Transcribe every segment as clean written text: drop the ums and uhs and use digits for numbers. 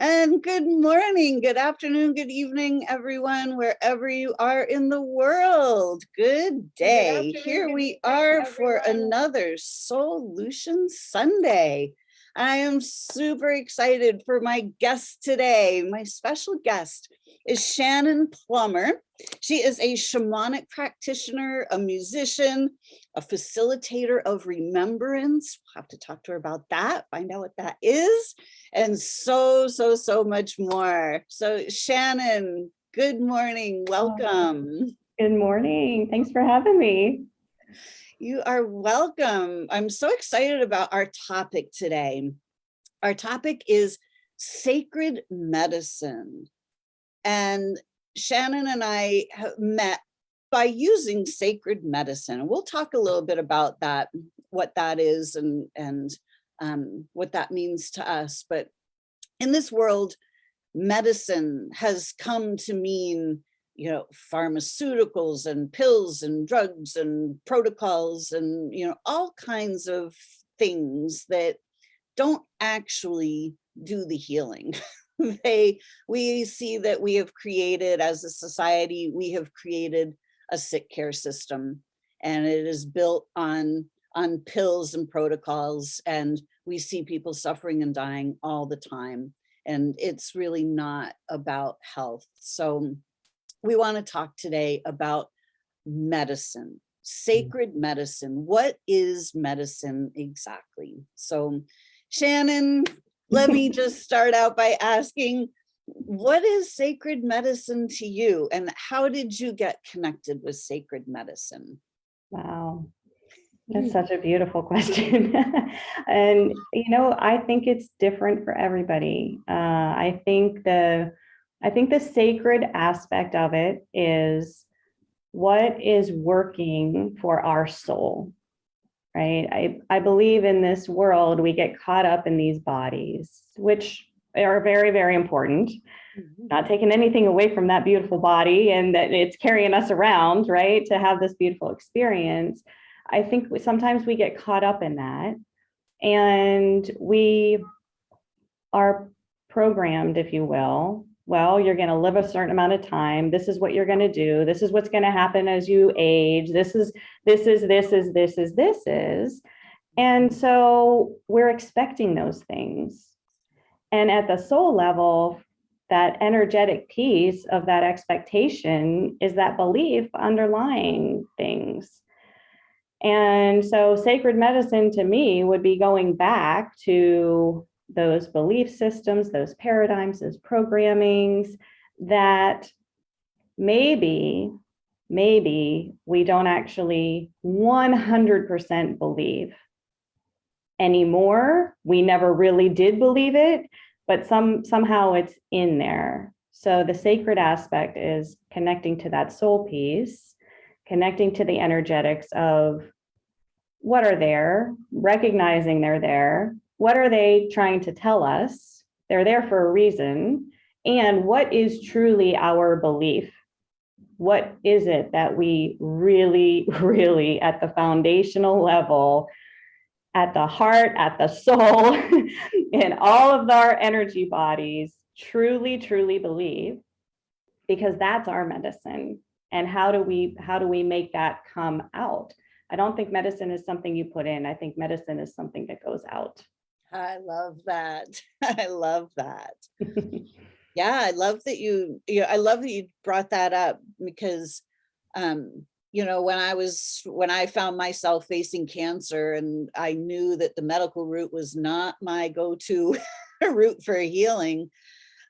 And good morning, good afternoon, good evening, everyone, wherever you are in the world. Good day. Here we are for another Solution Sunday. I am super excited for my guest today. My special guest is Shannon Plummer. She is a shamanic practitioner, a musician, a facilitator of remembrance. We'll have to talk to her about that, find out what that is, and so much more. So Shannon, good morning, welcome. Good morning, thanks for having me. You are welcome. I'm so excited about our topic today. Our topic is sacred medicine. And Shannon and I have met by using sacred medicine. We'll talk a little bit about that, what that is and what that means to us. But in this world, medicine has come to mean, pharmaceuticals and pills and drugs and protocols and, all kinds of things that don't actually do the healing. We see that we have created, as a society, we have created a sick care system, and it is built on pills and protocols, and we see people suffering and dying all the time, and it's really not about health. So we want to talk today about medicine, sacred medicine. What is medicine exactly? So Shannon, let me just start out by asking, what is sacred medicine to you, and how did you get connected with sacred medicine? Wow, that's such a beautiful question. And, I think it's different for everybody. I think the sacred aspect of it is what is working for our soul, right? I believe in this world, we get caught up in these bodies, which are very, very important. Not taking anything away from that beautiful body and that it's carrying us around, right? To have this beautiful experience. I think sometimes we get caught up in that, and we are programmed, if you will. Well, you're going to live a certain amount of time. This is what you're going to do. This is what's going to happen as you age. This is. And so we're expecting those things. And at the soul level, that energetic piece of that expectation is that belief underlying things. And so sacred medicine to me would be going back to those belief systems, those paradigms, those programmings that maybe we don't actually 100% believe anymore. We never really did believe it, but somehow it's in there. So the sacred aspect is connecting to that soul piece, connecting to the energetics of what are there, recognizing they're there. What are they trying to tell us? They're there for a reason. And what is truly our belief? What is it that we really, really at the foundational level, at the heart, at the soul, in all of our energy bodies, truly believe? Because that's our medicine. And how do we make that come out? I don't think medicine is something you put in. I think medicine is something that goes out. I love that. I love that. Yeah, I love that you brought that up, because when I found myself facing cancer and I knew that the medical route was not my go-to route for healing,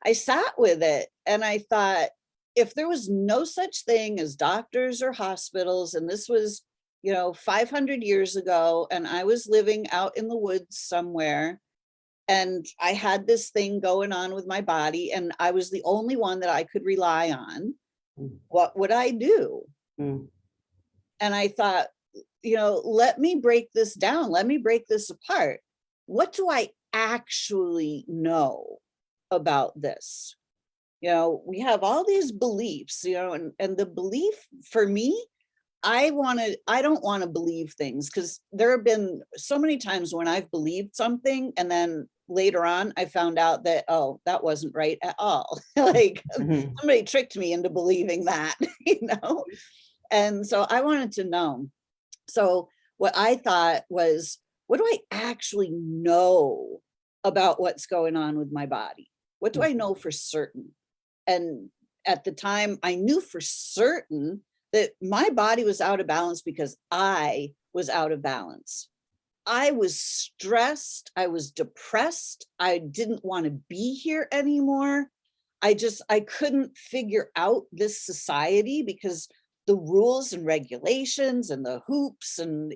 I sat with it and I thought, if there was no such thing as doctors or hospitals, and this was 500 years ago, and I was living out in the woods somewhere, and I had this thing going on with my body, and I was the only one that I could rely on, what would I do? And I thought, let me break this down. Let me break this apart. What do I actually know about this? We have all these beliefs, and the belief for me, I don't want to believe things, because there have been so many times when I've believed something and then later on, I found out that, oh, that wasn't right at all. Like Mhm. somebody tricked me into believing that, you know? And so I wanted to know. So what I thought was, what do I actually know about what's going on with my body? What do I know for certain? And at the time, I knew for certain that my body was out of balance because I was out of balance. I was stressed. I was depressed. I didn't want to be here anymore. I couldn't figure out this society because the rules and regulations and the hoops and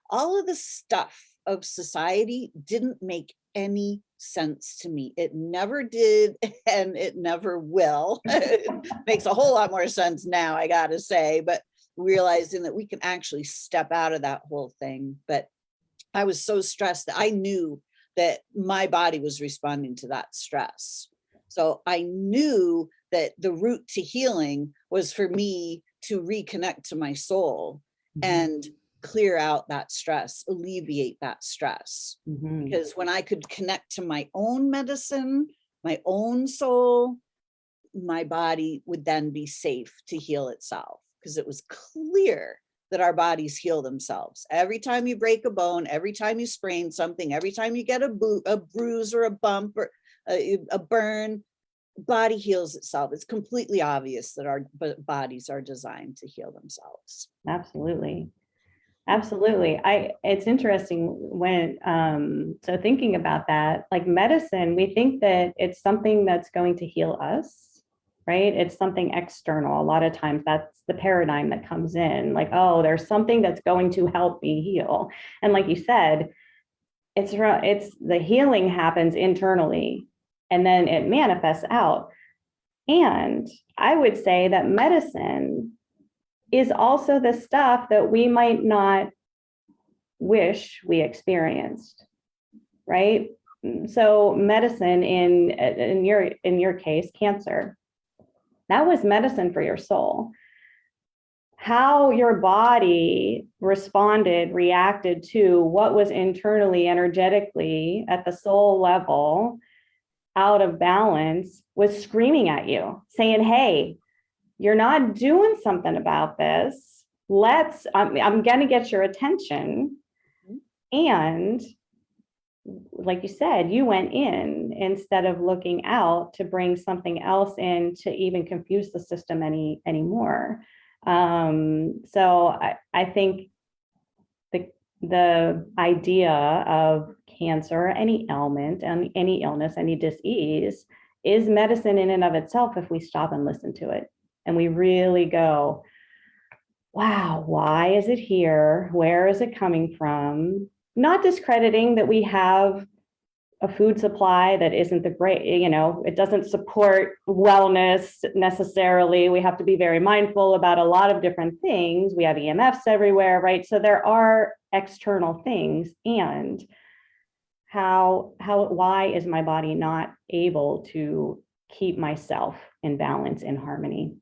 all of the stuff of society didn't make any sense to me. It never did, and it never will. It makes a whole lot more sense now, I gotta say, but realizing that we can actually step out of that whole thing. But I was so stressed that I knew that my body was responding to that stress. So I knew that the route to healing was for me to reconnect to my soul and clear out that stress, alleviate that stress. Mhm. Because when I could connect to my own medicine, my own soul, my body would then be safe to heal itself, because it was clear that our bodies heal themselves. Every time you break a bone, every time you sprain something, every time you get a bruise or a bump or a burn, body heals itself. It's completely obvious that our bodies are designed to heal themselves. Absolutely. Absolutely. It's interesting when, so thinking about that, like medicine, we think that it's something that's going to heal us, right? It's something external. A lot of times that's the paradigm that comes in, like, oh, there's something that's going to help me heal. And like you said, it's the healing happens internally and then it manifests out. And I would say that medicine is also the stuff that we might not wish we experienced, right? So medicine in your case, cancer, that was medicine for your soul. How your body responded, reacted to what was internally, energetically at the soul level out of balance was screaming at you, saying, hey, you're not doing something about this. I'm going to get your attention. And like you said, you went in instead of looking out to bring something else in to even confuse the system anymore. So I think the idea of cancer, any ailment, and any illness, any disease is medicine in and of itself if we stop and listen to it. And we really go, wow, why is it here? Where is it coming from? Not discrediting that we have a food supply that isn't the great, it doesn't support wellness necessarily. We have to be very mindful about a lot of different things. We have EMFs everywhere, right? So there are external things. And why is my body not able to keep myself in balance, in harmony?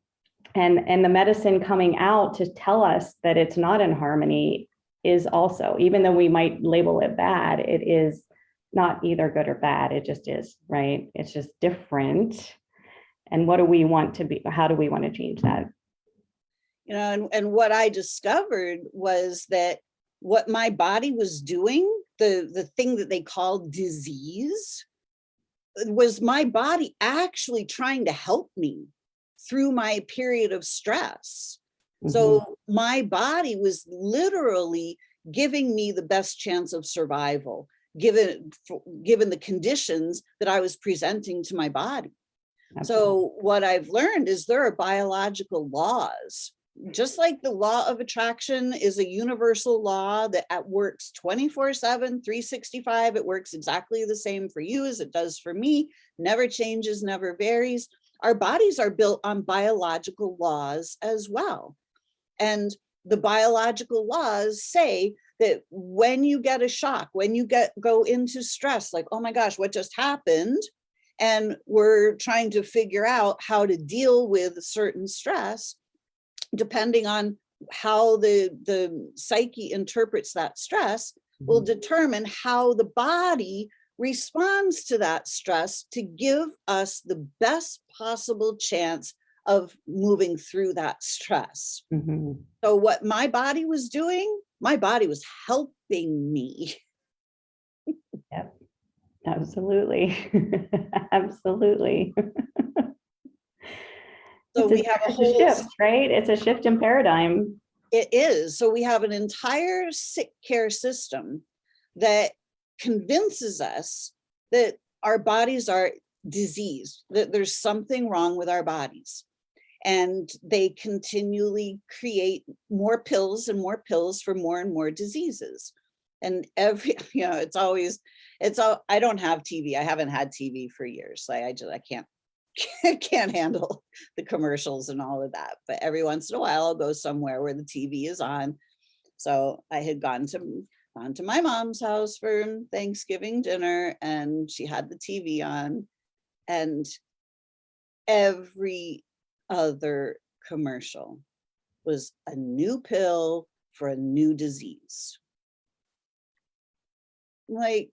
And the medicine coming out to tell us that it's not in harmony is also, even though we might label it bad, it is not either good or bad. It just is, right? It's just different. And what do we want to be? How do we want to change that? And what I discovered was that what my body was doing, the thing that they call disease, was my body actually trying to help me through my period of stress. So my body was literally giving me the best chance of survival, given the conditions that I was presenting to my body. Absolutely. So what I've learned is there are biological laws. Just like the law of attraction is a universal law that works 24/7, 365. It works exactly the same for you as it does for me, never changes, never varies. Our bodies are built on biological laws as well. And the biological laws say that when you get a shock, when you go into stress, like, oh my gosh, what just happened? And we're trying to figure out how to deal with certain stress, depending on how the psyche interprets that stress, will determine how the body responds to that stress to give us the best possible chance of moving through that stress. Mhm. So what my body was doing, my body was helping me. Yep. Absolutely. Absolutely. So we have a whole, shift, right? It's a shift in paradigm. it is. So we have an entire sick care system that convinces us that our bodies are diseased, that there's something wrong with our bodies. And they continually create more pills and more pills for more and more diseases. And every, it's always, I don't have TV. I haven't had TV for years. I can't handle the commercials and all of that. But every once in a while, I'll go somewhere where the TV is on. So I had gone to my mom's house for Thanksgiving dinner, and she had the TV on, and every other commercial was a new pill for a new disease. Like,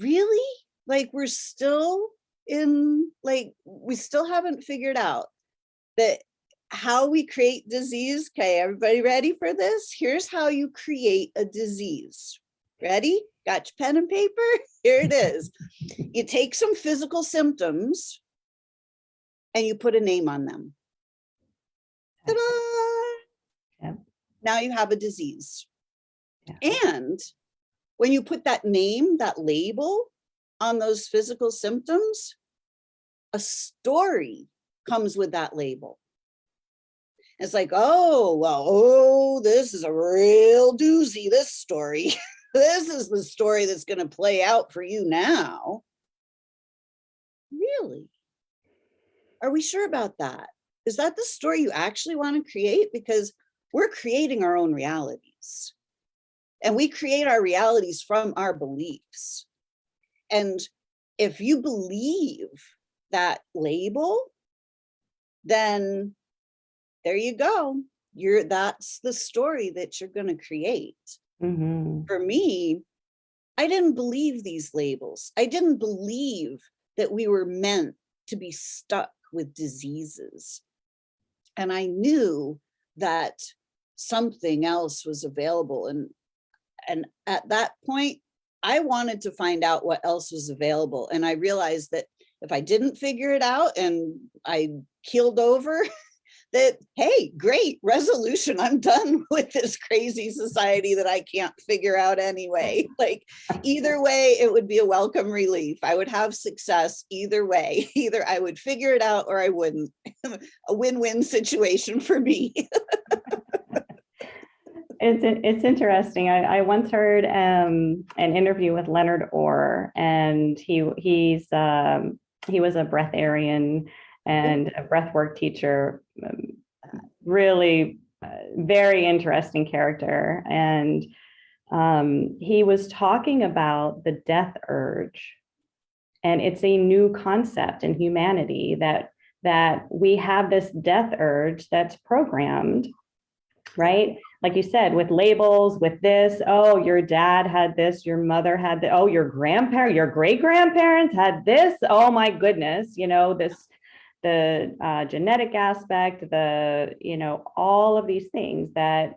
really? Like, we're still we still haven't figured out that how we create disease. Okay, everybody ready for this? Here's how you create a disease. Ready? Got your pen and paper? Here it is. You take some physical symptoms and you put a name on them. Ta-da! Yep. Now you have a disease. Yeah. And when you put that name, that label on those physical symptoms, a story comes with that label. It's like, oh, well, oh, this is a real doozy, this story. This is the story that's going to play out for you now. Really? Are we sure about that? Is that the story you actually want to create? Because we're creating our own realities. And we create our realities from our beliefs. And if you believe that label, then there you go. That's the story that you're going to create. Mm-hmm. For me, I didn't believe these labels. I didn't believe that we were meant to be stuck with diseases. And I knew that something else was available. And at that point, I wanted to find out what else was available. And I realized that if I didn't figure it out and I keeled over, that, hey, great resolution. I'm done with this crazy society that I can't figure out anyway. Like, either way, it would be a welcome relief. I would have success either way. Either I would figure it out or I wouldn't. A win-win situation for me. It's interesting. I once heard an interview with Leonard Orr, and he was a breatharian and a breathwork teacher. Really very interesting character. And he was talking about the death urge. And it's a new concept in humanity that we have this death urge that's programmed, right? Like you said, with labels, with this, oh, your dad had this, your mother had that, oh, your grandparent, your great-grandparents had this, oh my goodness, the genetic aspect, all of these things that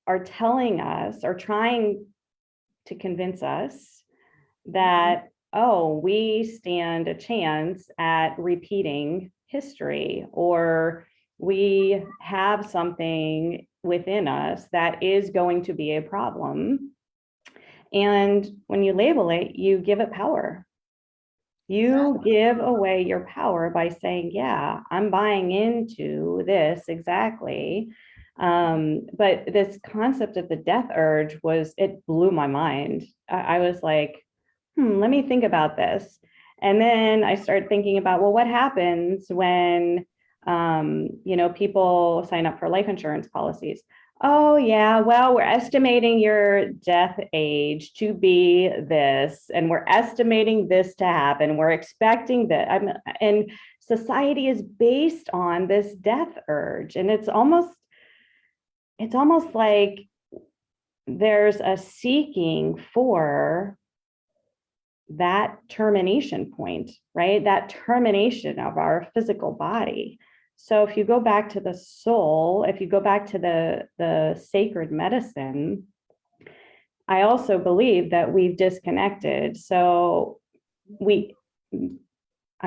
are telling us or trying to convince us that, oh, we stand a chance at repeating history, or we have something within us that is going to be a problem. And when you label it, you give it power. You give away your power by saying, yeah, I'm buying into this exactly. But this concept of the death urge it blew my mind. I was like, let me think about this. And then I started thinking about, well, what happens when, people sign up for life insurance policies? Oh, yeah, well, we're estimating your death age to be this, and we're estimating this to happen. We're expecting that. And society is based on this death urge. And it's almost like there's a seeking for that termination point, right? That termination of our physical body. So if you go back to the soul, if you go back to the sacred medicine, I also believe that we've disconnected. So I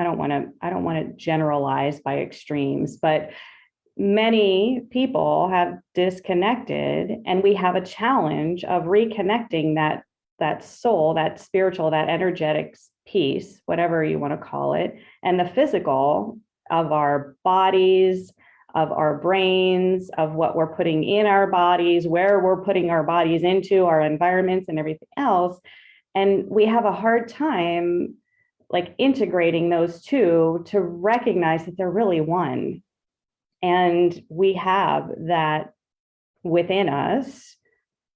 don't want to generalize by extremes, but many people have disconnected, and we have a challenge of reconnecting that soul, that spiritual, that energetic piece, whatever you want to call it, and the physical of our bodies, of our brains, of what we're putting in our bodies, where we're putting our bodies into, our environments and everything else. And we have a hard time like integrating those two to recognize that they're really one. And we have that within us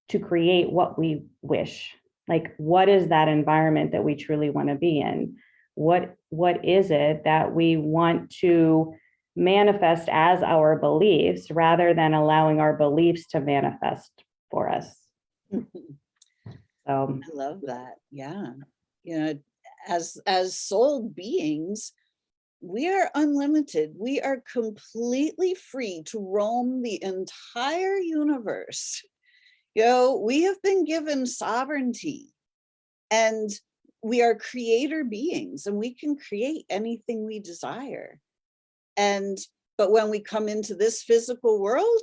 to create what we wish. Like, what is that environment that we truly want to be in? What is it that we want to manifest as our beliefs rather than allowing our beliefs to manifest for us? So I love that. Yeah. You know, as soul beings, we are unlimited. We are completely free to roam the entire universe. You know, we have been given sovereignty, and we are creator beings, and we can create anything we desire. But when we come into this physical world,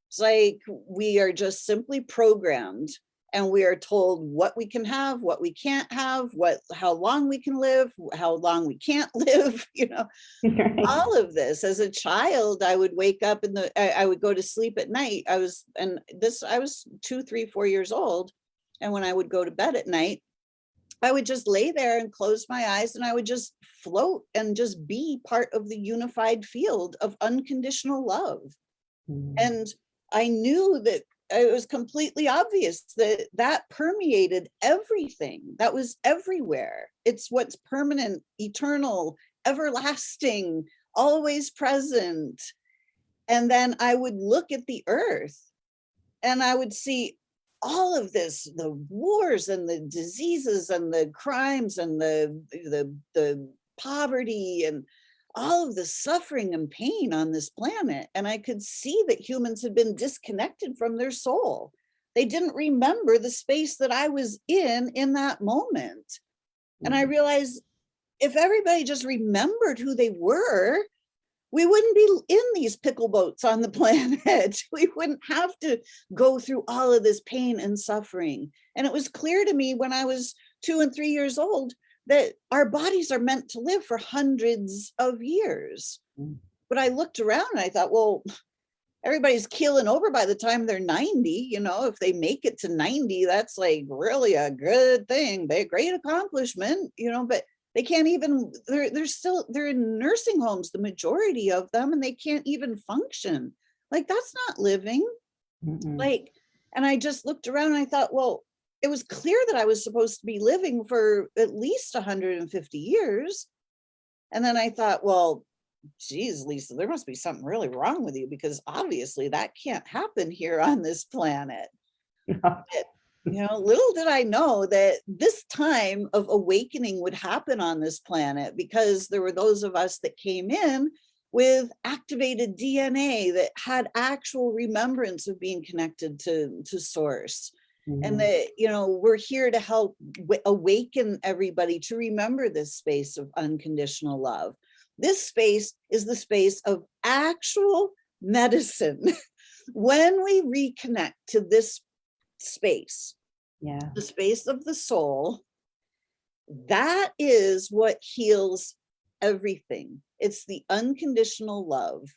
it's like we are just simply programmed, and we are told what we can have, what we can't have, how long we can live, how long we can't live, you know. right. All of this. As a child, I would wake up I would go to sleep at night. I was 2, 3, 4 years old. And when I would go to bed at night, I would just lay there and close my eyes, and I would just float and just be part of the unified field of unconditional love. And I knew that it was completely obvious that that permeated everything. That was everywhere. It's what's permanent, eternal, everlasting, always present. And then I would look at the earth, and I would see all of this, the wars and the diseases and the crimes and the poverty and all of the suffering and pain on this planet. And I could see that humans had been disconnected from their soul. They didn't remember the space that I was in that moment. And I realized if everybody just remembered who they were, we wouldn't be in these pickle boats on the planet. We wouldn't have to go through all of this pain and suffering. And it was clear to me when I was 2 and 3 years old that our bodies are meant to live for hundreds of years. But I looked around and I thought, well, everybody's keeling over by the time they're 90. You know, if they make it to 90, that's like really a good thing. They're a great accomplishment, you know, but they can't even, they're in nursing homes, the majority of them, and they can't even function. Like, that's not living. Like, and I just looked around and I thought, well, it was clear that I was supposed to be living for at least 150 years. And then I thought, well, geez, Lisa, there must be something really wrong with you, because obviously that can't happen here on this planet. You know, little did I know that this time of awakening would happen on this planet, because there were those of us that came in with activated DNA that had actual remembrance of being connected to source. And that, you know, we're here to help awaken everybody to remember this space of unconditional love. This space is the space of actual medicine. When we reconnect to this space, the space of the soul, that is what heals everything. It's the unconditional love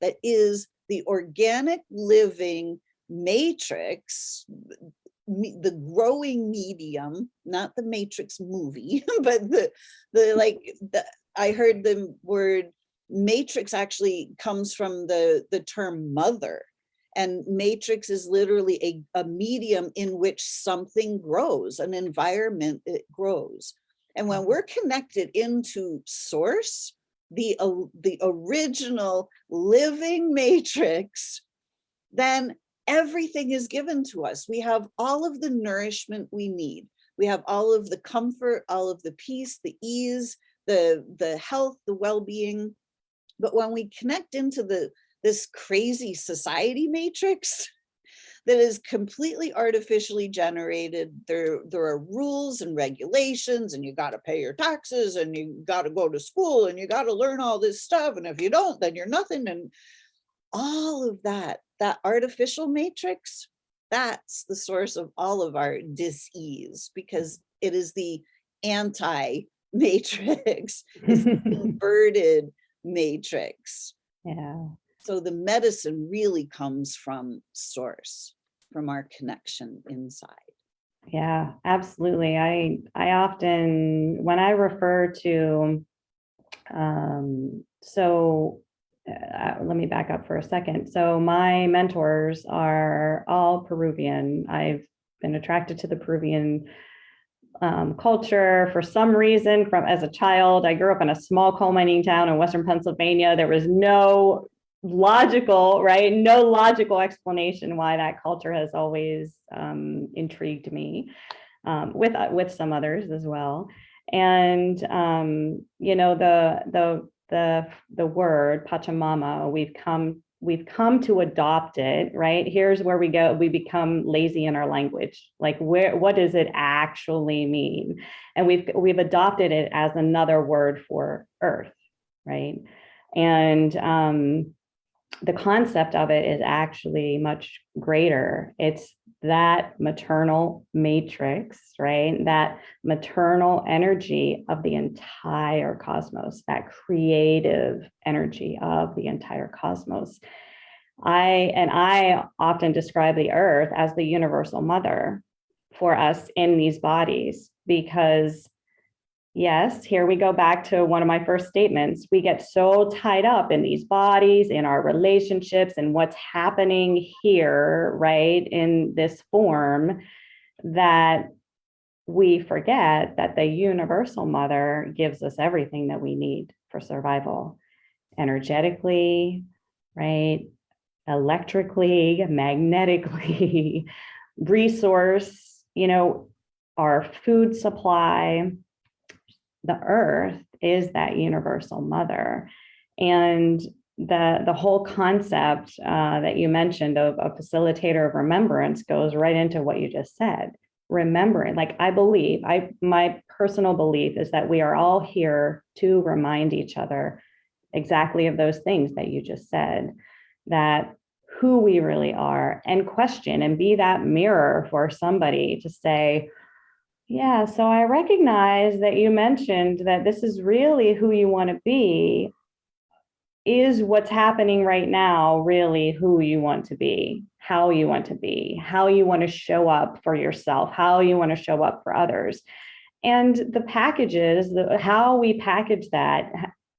that is the organic living matrix, the growing medium, not the Matrix movie, but I heard the word matrix actually comes from the term mother. And matrix is literally a medium in which something grows, an environment, it grows. And when we're connected into source, the original living matrix, then everything is given to us. We have all of the nourishment we need. We have all of the comfort, all of the peace, the ease, the health, the well-being. But when we connect into this crazy society matrix that is completely artificially generated, there are rules and regulations, and you got to pay your taxes, and you got to go to school, and you got to learn all this stuff, and if you don't, then you're nothing. And all of that artificial matrix, that's the source of all of our dis-ease, because it is the anti-matrix, it's the inverted matrix. Yeah. So the medicine really comes from source, from our connection inside. Yeah, absolutely. I often, when I refer to, let me back up for a second. So my mentors are all Peruvian. I've been attracted to the Peruvian culture for some reason from as a child. I grew up in a small coal mining town in Western Pennsylvania. There was no logical explanation why that culture has always intrigued me, with some others as well. And the word Pachamama, we've come to adopt it, right? Here's where we go. We become lazy in our language. Like, what does it actually mean? And we've adopted it as another word for earth, right? And the concept of it is actually much greater. It's that maternal matrix, right? That maternal energy of the entire cosmos, that creative energy of the entire cosmos. I often describe the earth as the universal mother for us in these bodies, because yes, here we go back to one of my first statements. We get so tied up in these bodies, in our relationships, and what's happening here, right, in this form, that we forget that the universal mother gives us everything that we need for survival, energetically, right, electrically, magnetically, resource, our food supply. The earth is that universal mother. And the whole concept that you mentioned of a facilitator of remembrance goes right into what you just said. Remembering, like, my personal belief is that we are all here to remind each other exactly of those things that you just said, that who we really are, and question and be that mirror for somebody to say, yeah, so I recognize that you mentioned that this is really who you want to be. Is what's happening right now really who you want to be, how you want to be, how you want to show up for yourself, how you want to show up for others? And the packages, how we package that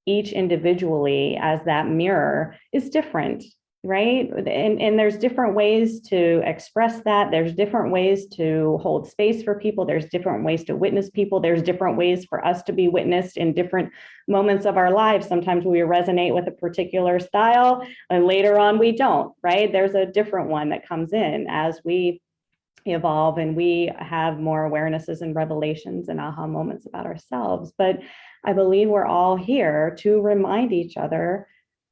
each individually as that mirror is different, right? And there's different ways to express that. There's different ways to hold space for people. There's different ways to witness people. There's different ways for us to be witnessed in different moments of our lives. Sometimes we resonate with a particular style, and later on we don't, right? There's a different one that comes in as we evolve and we have more awarenesses and revelations and aha moments about ourselves. But I believe we're all here to remind each other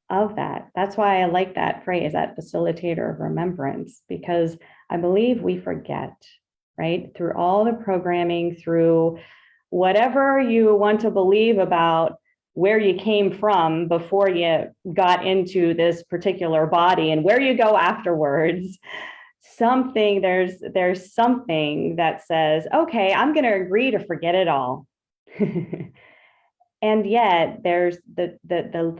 of that. That's why I like that phrase, that facilitator of remembrance, because I believe we forget, right? Through all the programming, through whatever you want to believe about where you came from before you got into this particular body and where you go afterwards. There's something that says, okay, I'm going to agree to forget it all. And yet there's the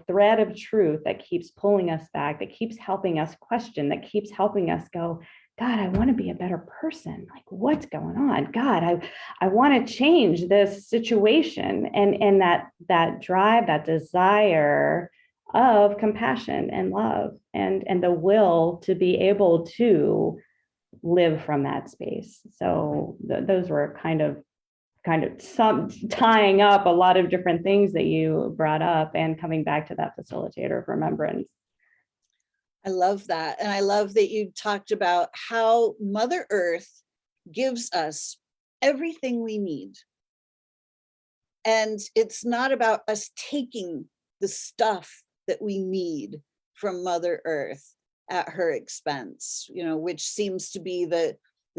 thread of truth that keeps pulling us back, that keeps helping us question, that keeps helping us go, God, I want to be a better person. Like, what's going on? God, I want to change this situation. And that drive, that desire of compassion and love and the will to be able to live from that space. So those were kind of some tying up a lot of different things that you brought up and coming back to that facilitator of remembrance. I love that. And I love that you talked about how Mother Earth gives us everything we need. And it's not about us taking the stuff that we need from Mother Earth at her expense, you know, which seems to be the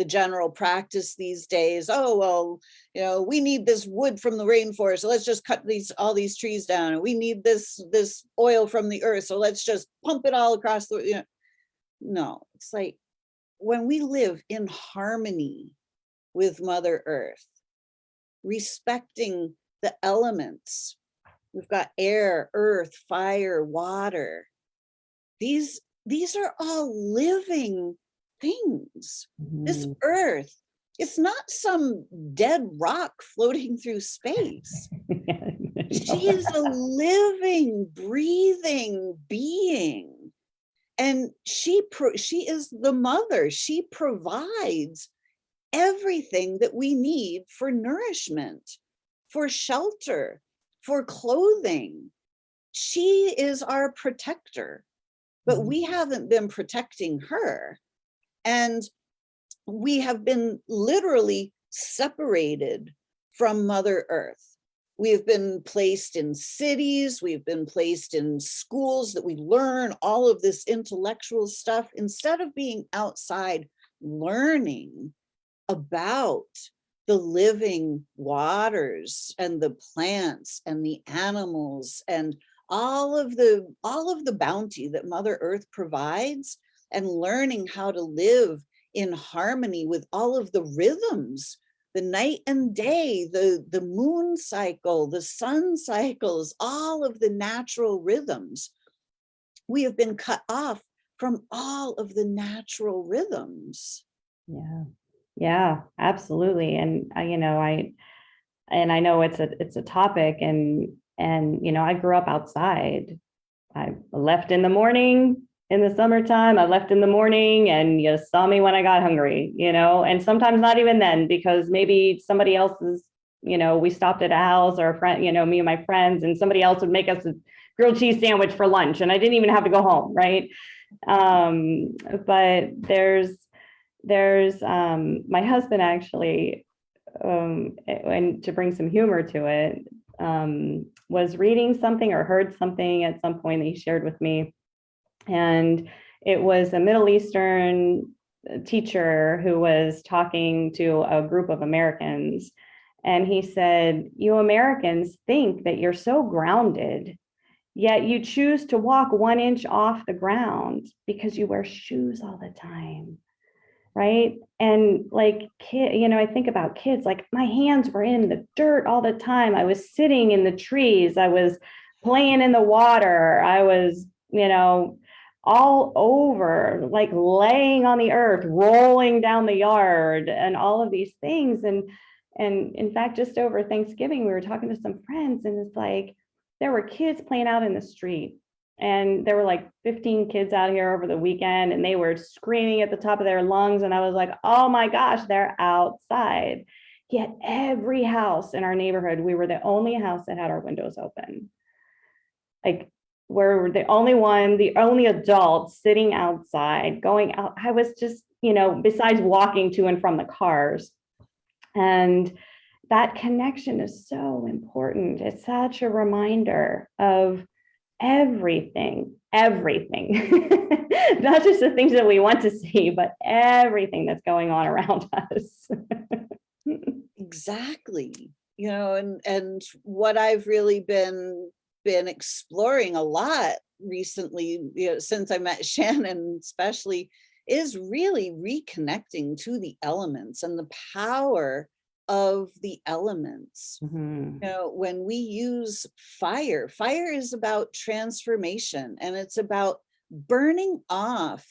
general practice these days. Oh, well, you know, we need this wood from the rainforest, so let's just cut all these trees down. And we need this oil from the earth, so let's just pump it all across the, you know. No, it's like when we live in harmony with Mother Earth, respecting the elements. We've got air, earth, fire, water. These are all living things. This earth, it's not some dead rock floating through space. She is a living, breathing being. And she is the mother. She provides everything that we need for nourishment, for shelter, for clothing. She is our protector, but we haven't been protecting her. And we have been literally separated from Mother Earth. We have been placed in cities, we've been placed in schools that we learn all of this intellectual stuff instead of being outside learning about the living waters and the plants and the animals and all of the bounty that Mother Earth provides, and learning how to live in harmony with all of the rhythms, the night and day, the moon cycle, the sun cycles, all of the natural rhythms. We have been cut off from all of the natural rhythms. Yeah, absolutely. And you know, I know it's a topic, and you know, I grew up outside. I left in the morning in the summertime. I left in the morning, and you saw me when I got hungry, you know, and sometimes not even then, because maybe somebody else's, you know, we stopped at a house or a friend, you know, me and my friends, and somebody else would make us a grilled cheese sandwich for lunch, and I didn't even have to go home, right? But there's my husband actually, and to bring some humor to it, was reading something or heard something at some point that he shared with me. And it was a Middle Eastern teacher who was talking to a group of Americans. And he said, "You Americans think that you're so grounded, yet you choose to walk 1 inch off the ground because you wear shoes all the time." Right. And like you know, I think about kids, like my hands were in the dirt all the time. I was sitting in the trees. I was playing in the water. I was, you know, all over, like laying on the earth, rolling down the yard, and all of these things. And in fact, just over Thanksgiving, we were talking to some friends, and it's like there were kids playing out in the street. And there were like 15 kids out here over the weekend, and they were screaming at the top of their lungs. And I was like, oh my gosh, they're outside. Yet every house in our neighborhood, we were the only house that had our windows open. Like we're the only adult sitting outside, going out. I was just, you know, besides walking to and from the cars. And that connection is so important. It's such a reminder of everything, not just the things that we want to see, but everything that's going on around us. Exactly. You know, and what I've really been exploring a lot recently, you know, since I met Shannon especially, is really reconnecting to the elements and the power of the elements. You know, when we use fire is about transformation, and it's about burning off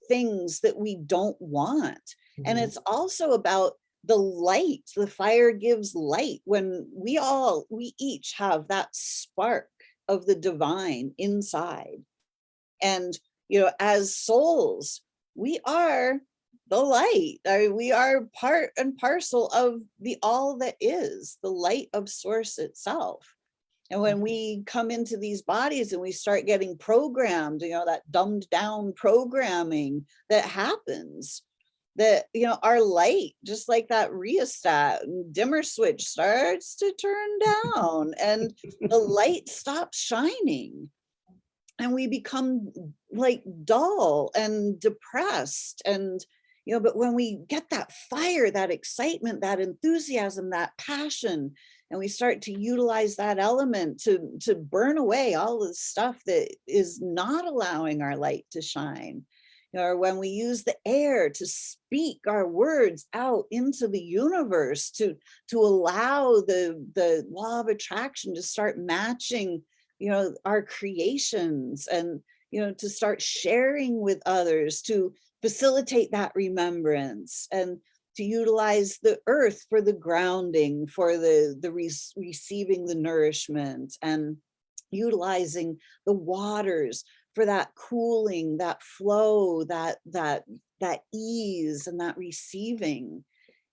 things that we don't want. And it's also about the light. The fire gives light. When we each have that spark of the divine inside. And, you know, as souls, we are the light. We are part and parcel of the all that is, the light of source itself. And when we come into these bodies and we start getting programmed, you know, that dumbed down programming that happens, that, our light, just like that rheostat dimmer switch, starts to turn down and the light stops shining and we become like dull and depressed. And but when we get that fire, that excitement, that enthusiasm, that passion, and we start to utilize that element to burn away all the stuff that is not allowing our light to shine, or when we use the air to speak our words out into the universe, to allow the law of attraction to start matching our creations, and to start sharing with others, to facilitate that remembrance, and to utilize the earth for the grounding, for the receiving the nourishment, and utilizing the waters for that cooling, that flow, that ease, and that receiving.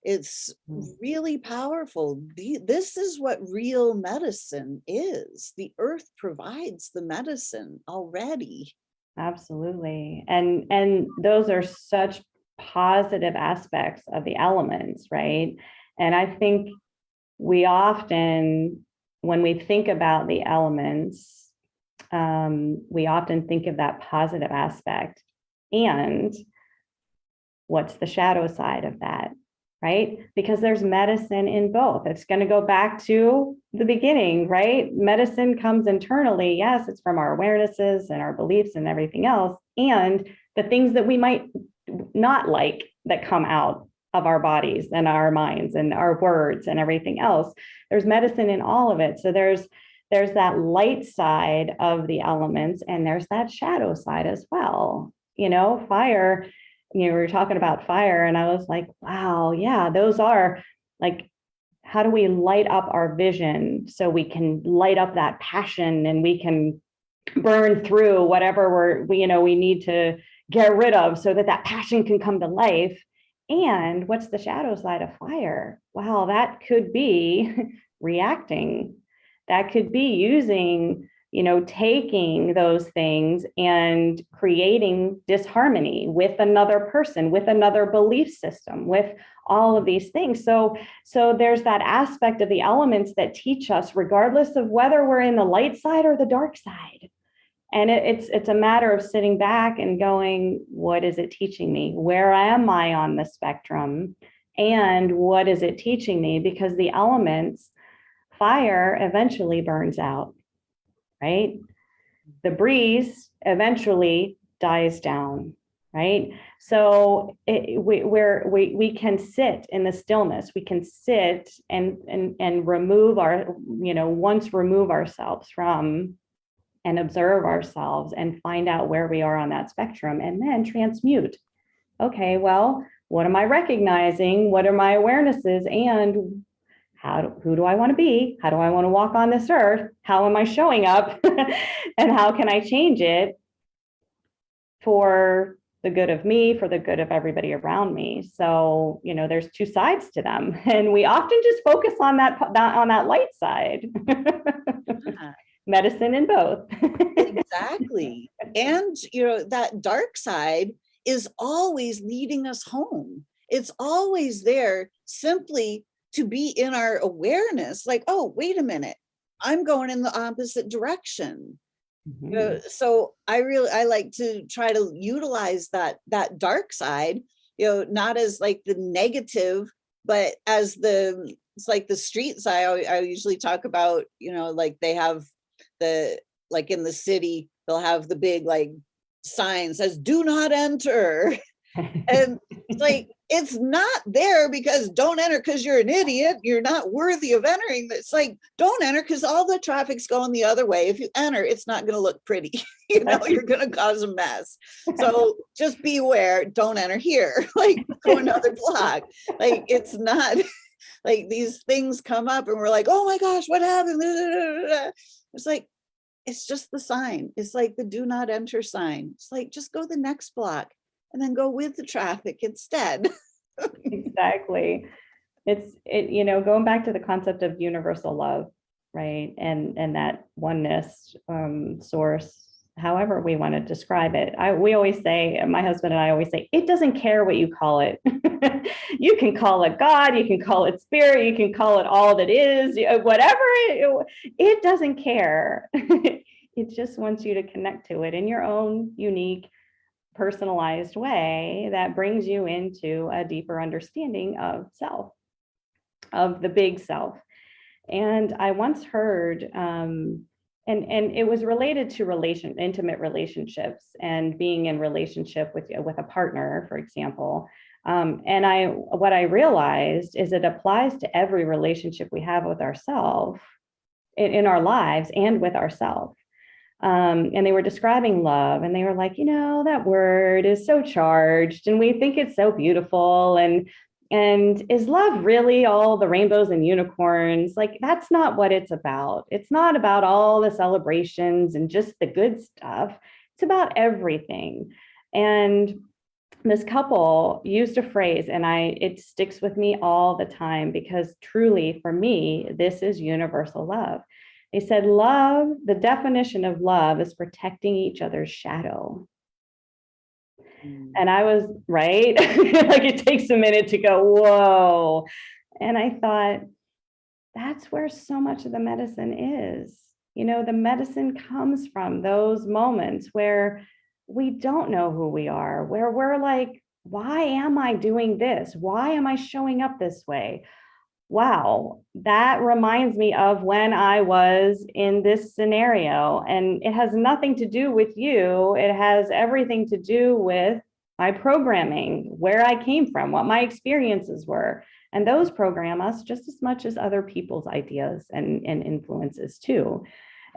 It's really powerful. This is what real medicine is. The earth provides the medicine already. Absolutely. And those are such positive aspects of the elements, right? And I think we often, when we think about the elements, we often think of that positive aspect. And what's the shadow side of that, right? Because there's medicine in both. It's going to go back to the beginning, right? Medicine comes internally. Yes, it's from our awarenesses and our beliefs and everything else, and the things that we might not like that come out of our bodies and our minds and our words and everything else. There's medicine in all of it. So there's that light side of the elements, and there's that shadow side as well. Fire, we were talking about fire, and I was like, wow, yeah, those are like, how do we light up our vision so we can light up that passion, and we can burn through whatever we need to get rid of, so that passion can come to life. And what's the shadow side of fire? Wow, that could be reacting. That could be using, taking those things and creating disharmony with another person, with another belief system, with all of these things. So there's that aspect of the elements that teach us, regardless of whether we're in the light side or the dark side. And it's a matter of sitting back and going, what is it teaching me? Where am I on the spectrum? And what is it teaching me? Because the elements, fire eventually burns out, right? The breeze eventually dies down, right? So we can sit in the stillness. We can sit and remove remove ourselves from and observe ourselves and find out where we are on that spectrum, and then transmute. Okay, well, what am I recognizing? What are my awarenesses? And who do I want to be? How do I want to walk on this earth? How am I showing up? And how can I change it for the good of me, for the good of everybody around me? So, there's two sides to them. And we often just focus on that light side. Medicine in both. Exactly. And, that dark side is always leading us home. It's always there simply to be in our awareness, like, oh, wait a minute, I'm going in the opposite direction. Mm-hmm. So I like to try to utilize that dark side, not as like the negative, but as it's like the street side. I usually talk about, like they have like in the city, they'll have the big like sign says, do not enter. And it's like, it's not there because don't enter because you're an idiot. You're not worthy of entering. It's like, don't enter because all the traffic's going the other way. If you enter, it's not going to look pretty. You're going to cause a mess. So just beware, don't enter here. Like, go another block. Like, it's not like these things come up and we're like, oh my gosh, what happened? It's like, it's just the sign. It's like the do not enter sign. It's like, just go the next block and then go with the traffic instead. Exactly. It's going back to the concept of universal love, right? And that oneness, source, however we want to describe it. We always say, my husband and I always say, it doesn't care what you call it. You can call it God, you can call it spirit, you can call it all that is, whatever, it doesn't care. It just wants you to connect to it in your own unique, personalized way that brings you into a deeper understanding of self, of the big self. And I once heard, and it was related to intimate relationships and being in relationship with a partner, for example. And what I realized is it applies to every relationship we have with ourselves in our lives and with ourselves. And they were describing love, and they were like, that word is so charged, and we think it's so beautiful. And is love really all the rainbows and unicorns? Like, that's not what it's about. It's not about all the celebrations and just the good stuff. It's about everything. And this couple used a phrase, and it sticks with me all the time, because truly for me, this is universal love. They said, love, the definition of love is protecting each other's shadow. And I was right. Like, it takes a minute to go, whoa. And I thought, that's where so much of the medicine is. The medicine comes from those moments where we don't know who we are, where we're like, why am I doing this? Why am I showing up this way? Wow, that reminds me of when I was in this scenario, and it has nothing to do with you. It has everything to do with my programming, where I came from, what my experiences were. And those program us just as much as other people's ideas and influences too.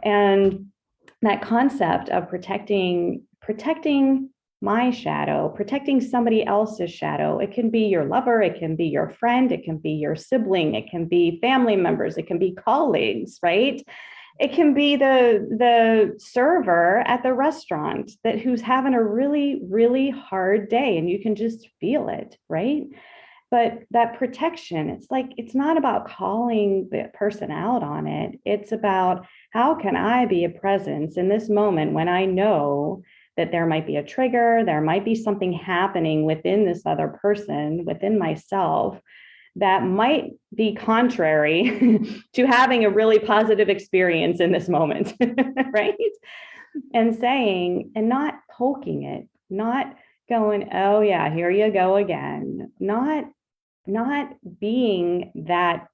And that concept of protecting my shadow, protecting somebody else's shadow. It can be your lover, it can be your friend, it can be your sibling, it can be family members, it can be colleagues, right? It can be the server at the restaurant who's having a really, really hard day, and you can just feel it, right? But that protection, it's not about calling the person out on it. It's about, how can I be a presence in this moment when I know that there might be a trigger, there might be something happening within this other person, within myself, that might be contrary to having a really positive experience in this moment, right? And not poking it, not going, oh yeah, here you go again, not being that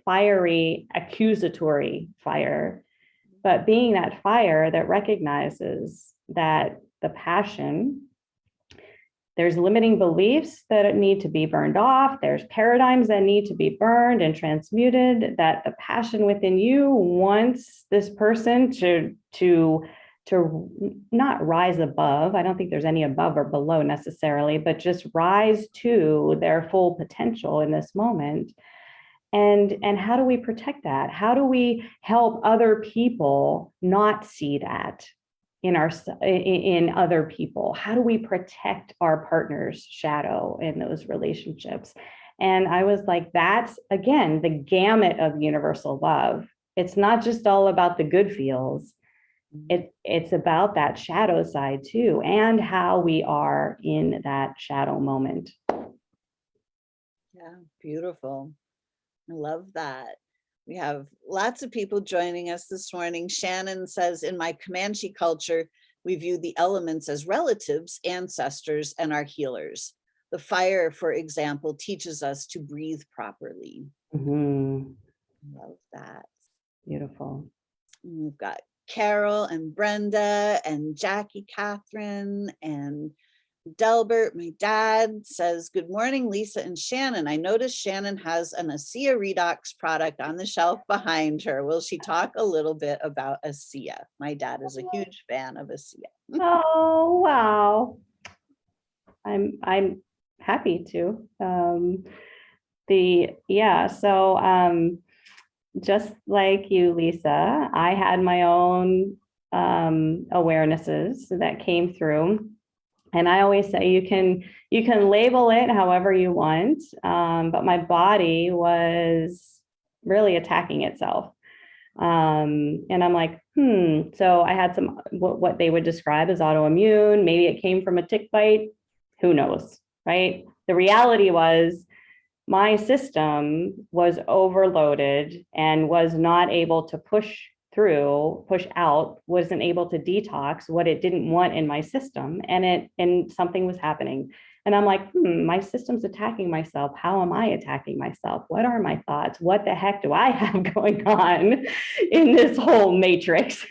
fiery, accusatory fire, but being that fire that recognizes that the passion, there's limiting beliefs that need to be burned off. There's paradigms that need to be burned and transmuted, that the passion within you wants this person to not rise above. I don't think there's any above or below necessarily, but just rise to their full potential in this moment. And how do we protect that? How do we help other people not see that in other people? How do we protect our partner's shadow in those relationships? And I was like, that's, again, the gamut of universal love. It's not just all about the good feels. It's about that shadow side too, and how we are in that shadow moment. Yeah, beautiful. I love that. We have lots of people joining us this morning. Shannon says, in my Comanche culture, we view the elements as relatives, ancestors, and our healers. The fire, for example, teaches us to breathe properly. Mm-hmm. Love that. Beautiful. And we've got Carol and Brenda and Jackie Catherine and Delbert. My dad says, good morning, Lisa and Shannon. I noticed Shannon has an Asea Redox product on the shelf behind her. Will she talk a little bit about Asea? My dad is a huge fan of Asea. Oh, wow. I'm happy to. Just like you, Lisa, I had my own awarenesses that came through. And I always say you can label it however you want, but my body was really attacking itself. And I'm like, so I had some, what they would describe as autoimmune. Maybe it came from a tick bite. Who knows, right? The reality was my system was overloaded and was not able to push out, wasn't able to detox what it didn't want in my system. And something was happening. And I'm like, my system's attacking myself. How am I attacking myself? What are my thoughts? What the heck do I have going on in this whole matrix?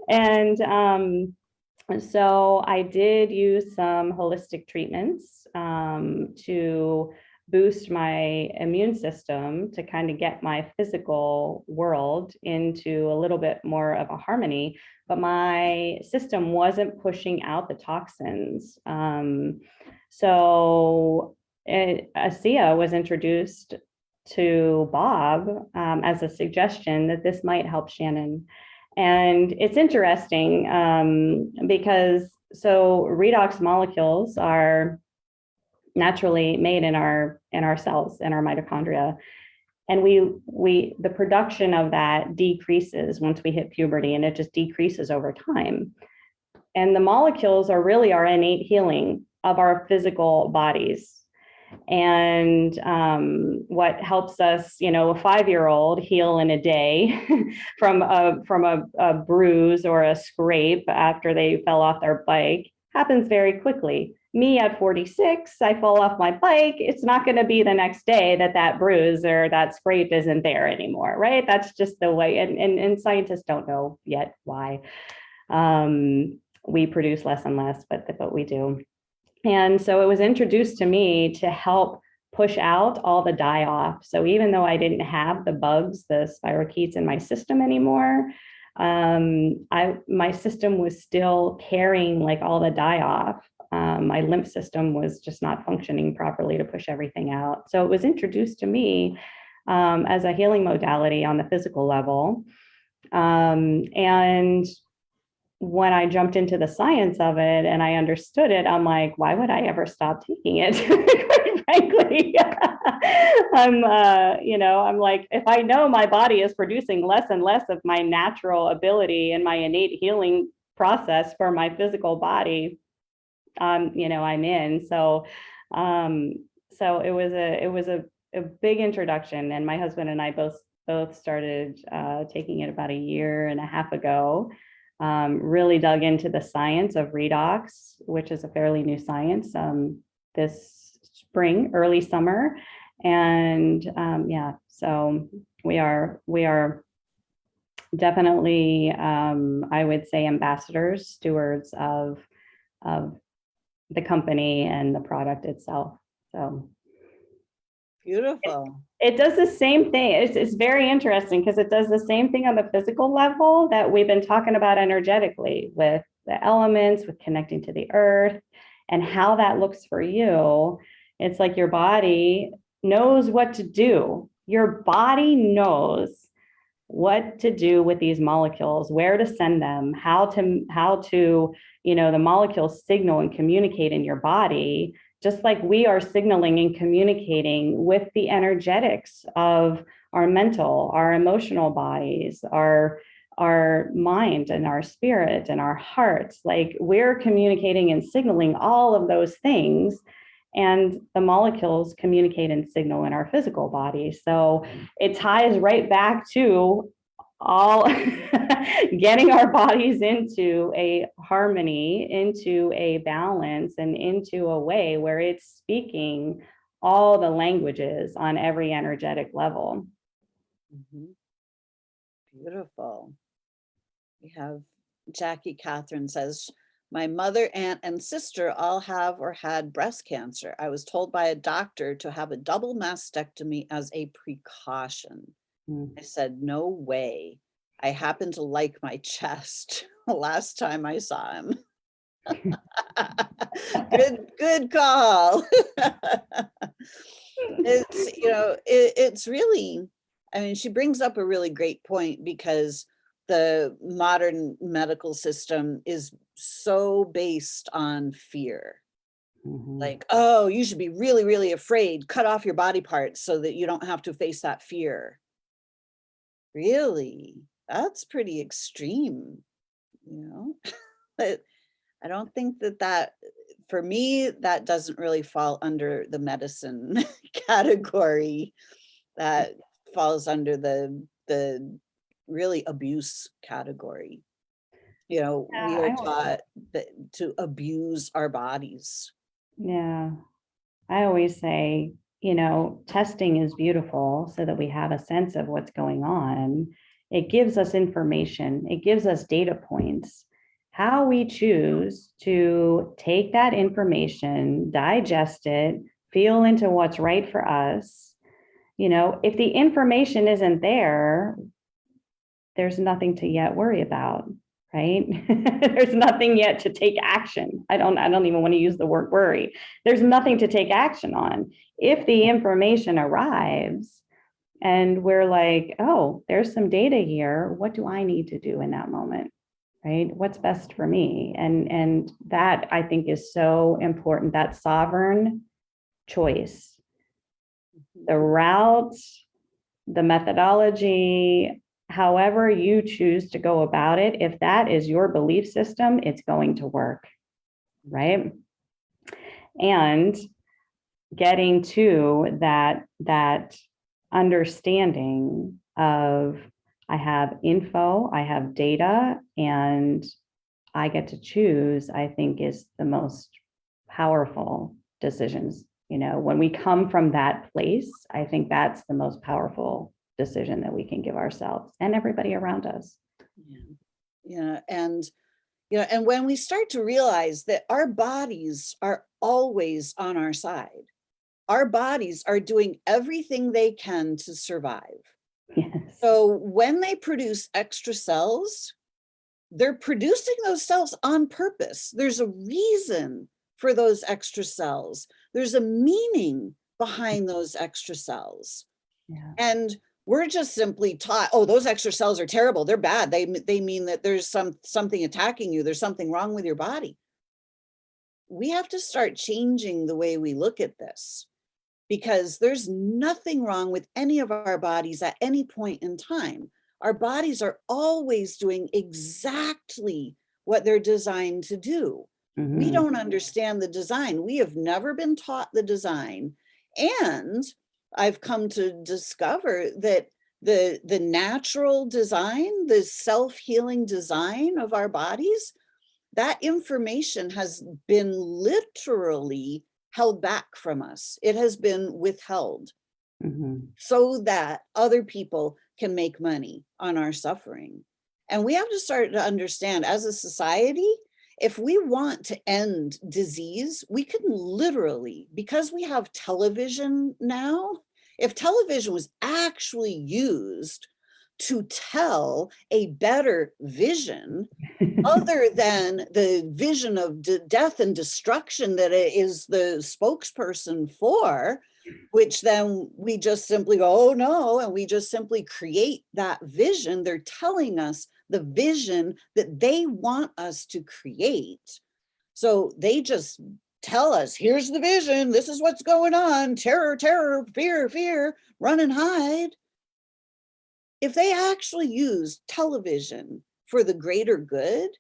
And so I did use some holistic treatments to boost my immune system to kind of get my physical world into a little bit more of a harmony, but my system wasn't pushing out the toxins. So Asea was introduced to Bob as a suggestion that this might help Shannon. And it's interesting because redox molecules are naturally made in our cells, in our mitochondria, and the production of that decreases once we hit puberty, and it just decreases over time. And the molecules are really our innate healing of our physical bodies. And what helps us, a 5-year-old heal in a day from a bruise or a scrape after they fell off their bike happens very quickly. Me at 46, I fall off my bike. It's not going to be the next day that bruise or that scrape isn't there anymore, right? That's just the way. And scientists don't know yet why. We produce less and less, but we do. And so it was introduced to me to help push out all the die-off. So even though I didn't have the bugs, the spirochetes in my system anymore, my system was still carrying like all the die-off. My lymph system was just not functioning properly to push everything out. So it was introduced to me as a healing modality on the physical level. And when I jumped into the science of it and I understood it, I'm like, why would I ever stop taking it? Quite frankly, I'm like, if I know my body is producing less and less of my natural ability and my innate healing process for my physical body, I'm in. So it was a big introduction, and my husband and I both started taking it about a year and a half ago. Really dug into the science of redox, which is a fairly new science, this spring, early summer. And so we are definitely, I would say, ambassadors, stewards of the company and the product itself. So beautiful. It does the same thing. It's very interesting because it does the same thing on the physical level that we've been talking about energetically, with the elements, with connecting to the earth, and how that looks for you. It's like your body knows what to do. Your body knows what to do with these molecules, where to send them, how to the molecules signal and communicate in your body, just like we are signaling and communicating with the energetics of our mental, our emotional bodies, our mind and our spirit and our hearts. Like, we're communicating and signaling all of those things, and the molecules communicate and signal in our physical body. So it ties right back to all getting our bodies into a harmony, into a balance, and into a way where it's speaking all the languages on every energetic level. Mm-hmm. Beautiful. We have Jackie Catherine says, my mother, aunt, and sister all have or had breast cancer. I was told by a doctor to have a double mastectomy as a precaution. I said, no way. I happen to like my chest last time I saw him. Good call. It's, it's really, I mean, she brings up a really great point, because the modern medical system is so based on fear. Mm-hmm. Like, oh, you should be really, really afraid, cut off your body parts so that you don't have to face that fear. Really? That's pretty extreme, you know? But I don't think that for me, that doesn't really fall under the medicine category. That falls under the really abuse category. You know, we Yeah, are taught that to abuse our bodies. yeah. I always say, testing is beautiful so that we have a sense of what's going on. It gives us information, it gives us data points. How we choose to take that information, digest it, feel into what's right for us. If the information isn't there, there's nothing to yet worry about, right? There's nothing yet to take action. I don't even want to use the word worry. There's nothing to take action on. If the information arrives and we're like, oh, there's some data here, what do I need to do in that moment? Right? What's best for me? And that, I think, is so important, that sovereign choice. The route, the methodology, however you choose to go about it, if that is your belief system, it's going to work, right? And getting to that understanding of, I have info, I have data, and I get to choose, I think, is the most powerful decisions. When we come from that place, I think that's the most powerful decision that we can give ourselves and everybody around us. Yeah. And when we start to realize that our bodies are always on our side, our bodies are doing everything they can to survive. Yes. So when they produce extra cells, they're producing those cells on purpose. There's a reason for those extra cells. There's a meaning behind those extra cells. Yeah. And we're just simply taught, oh, those extra cells are terrible. They're bad. They mean that there's something attacking you. There's something wrong with your body. We have to start changing the way we look at this, because there's nothing wrong with any of our bodies at any point in time. Our bodies are always doing exactly what they're designed to do. We Mm-hmm. don't understand the design. We have never been taught the design. And I've come to discover that the natural design, the self-healing design of our bodies, that information has been literally held back from us. It has been withheld so that other people can make money on our suffering. And we have to start to understand, as a society, if we want to end disease, we can literally, because we have television now, if television was actually used to tell a better vision, other than the vision of death and destruction that it is the spokesperson for, which then we just simply go, oh no, and we just simply create that vision. They're telling us the vision that they want us to create. So they just tell us, here's the vision, this is what's going on, terror, terror, fear, fear, run and hide. If they actually use television for the greater good,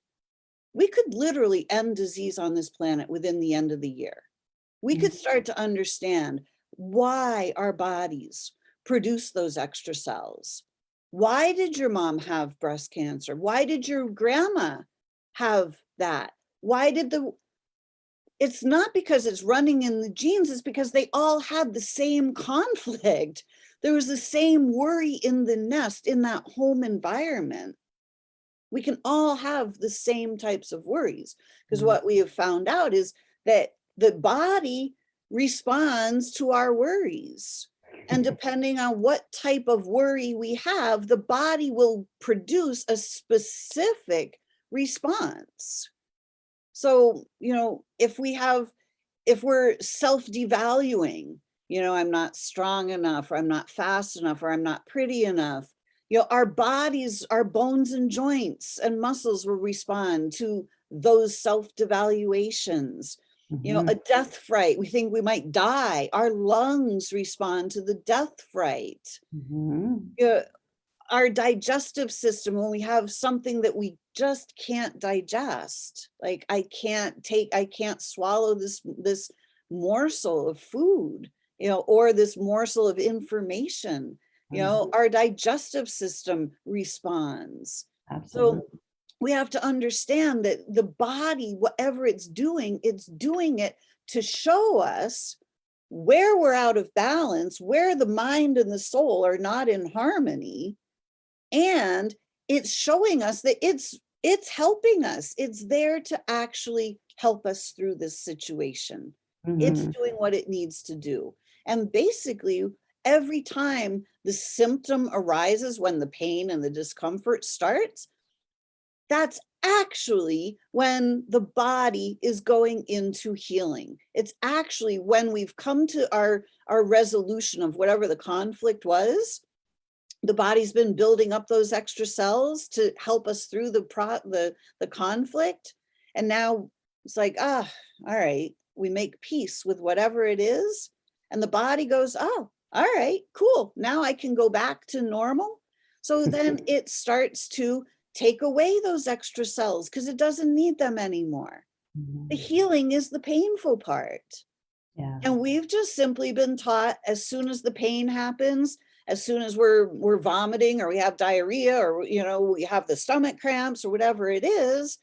we could literally end disease on this planet within the end of the year. We could start to understand why our bodies produce those extra cells. Why did your mom have breast cancer? Why did your grandma have that? It's not because it's running in the genes, it's because they all had the same conflict. There was the same worry in the nest, in that home environment. We can all have the same types of worries, because what we have found out is that the body responds to our worries. And depending on what type of worry we have, the body will produce a specific response. So, if we're self-devaluing, I'm not strong enough, or I'm not fast enough, or I'm not pretty enough, our bodies, our bones and joints and muscles will respond to those self-devaluations. A death fright, we think we might die, our lungs respond to the death fright. our digestive system, when we have something that we just can't digest, like I can't swallow this morsel of food, or this morsel of information, our digestive system responds. Absolutely. So we have to understand that the body, whatever it's doing it to show us where we're out of balance, where the mind and the soul are not in harmony. And it's showing us that it's helping us. It's there to actually help us through this situation. It's doing what it needs to do. And basically, every time the symptom arises, when the pain and the discomfort starts, that's actually when the body is going into healing. It's actually when we've come to our resolution of whatever the conflict was. The body's been building up those extra cells to help us through the conflict. And now it's like, all right, we make peace with whatever it is. And the body goes, oh, all right, cool. Now I can go back to normal. So then it starts to take away those extra cells because it doesn't need them anymore. The healing is the painful part. Yeah. And we've just simply been taught, as soon as the pain happens, as soon as we're vomiting or we have diarrhea or we have the stomach cramps or whatever it is,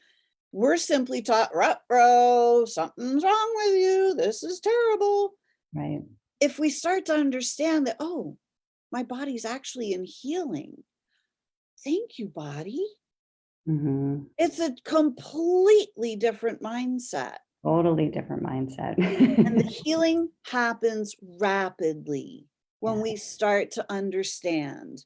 we're simply taught, ruh-roh, something's wrong with you, this is terrible. Right. If we start to understand that, oh, my body's actually in healing, thank you, body. It's a completely different mindset. Totally different mindset. And the healing happens rapidly when we start to understand.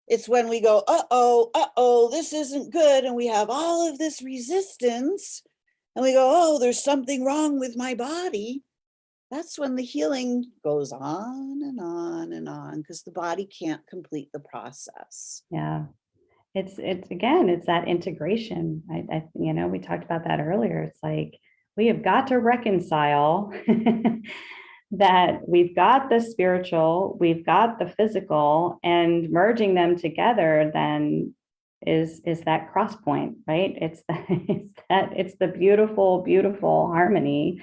It's when we go, uh-oh, this isn't good. And we have all of this resistance and we go, oh, there's something wrong with my body. That's when the healing goes on and on and on, because the body can't complete the process. Yeah. It's again, it's that integration. We talked about that earlier. It's like, we have got to reconcile that we've got the spiritual, we've got the physical, and merging them together then is that cross point, right? It's the beautiful, beautiful harmony,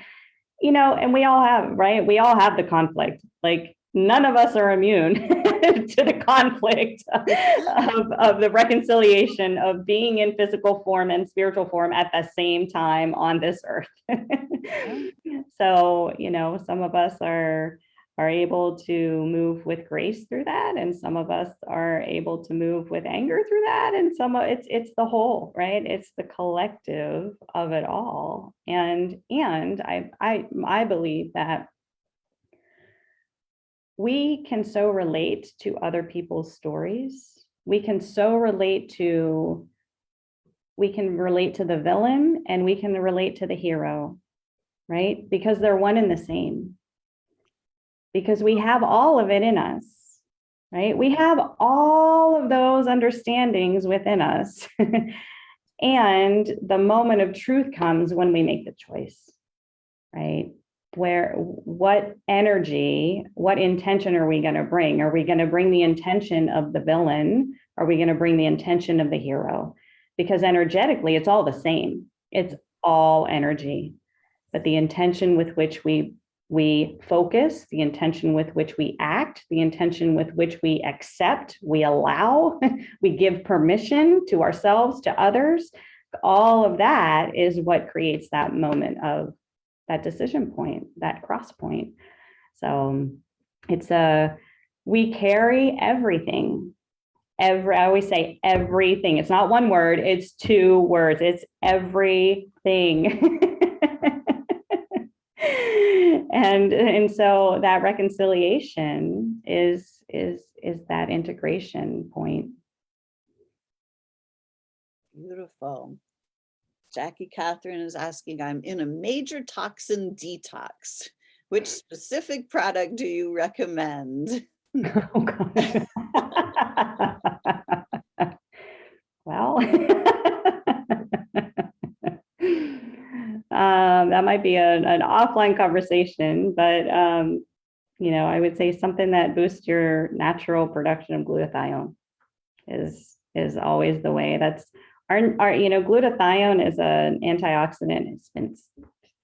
and we all have, right? We all have the conflict. Like, none of us are immune to the conflict of the reconciliation of being in physical form and spiritual form at the same time on this earth. So, some of us are able to move with grace through that, and some of us are able to move with anger through that, and it's the whole, right? It's the collective of it all. And I believe that we can so relate to other people's stories. We can relate to the villain, and we can relate to the hero, right? Because they're one and the same. Because we have all of it in us, right? We have all of those understandings within us. And the moment of truth comes when we make the choice, right? Where, what energy, what intention are we going to bring? Are we going to bring the intention of the villain? Are we going to bring the intention of the hero? Because energetically, it's all the same. It's all energy. But the intention with which we focus, the intention with which we act, the intention with which we accept, we allow, we give permission to ourselves, to others, all of that is what creates that moment of that decision point, that cross point. So we carry everything. I always say everything. It's not one word, it's two words. It's everything. And so that reconciliation is that integration point. Beautiful. Jackie Catherine is asking, I'm in a major toxin detox. Which specific product do you recommend? Oh, gosh. Well, that might be an offline conversation, but I would say something that boosts your natural production of glutathione. is always the way. That's our you know, glutathione is an antioxidant. It's been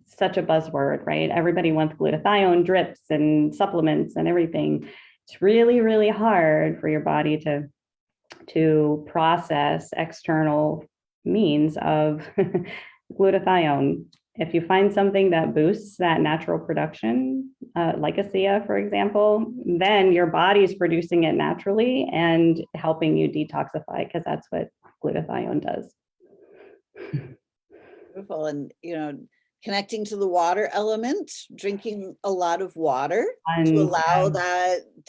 such a buzzword, right? Everybody wants glutathione drips and supplements and everything. It's really, really hard for your body to process external means of glutathione. If you find something that boosts that natural production, like Asea, for example, then your body's producing it naturally and helping you detoxify, because that's what glutathione does. Beautiful. And, connecting to the water element, drinking a lot of water to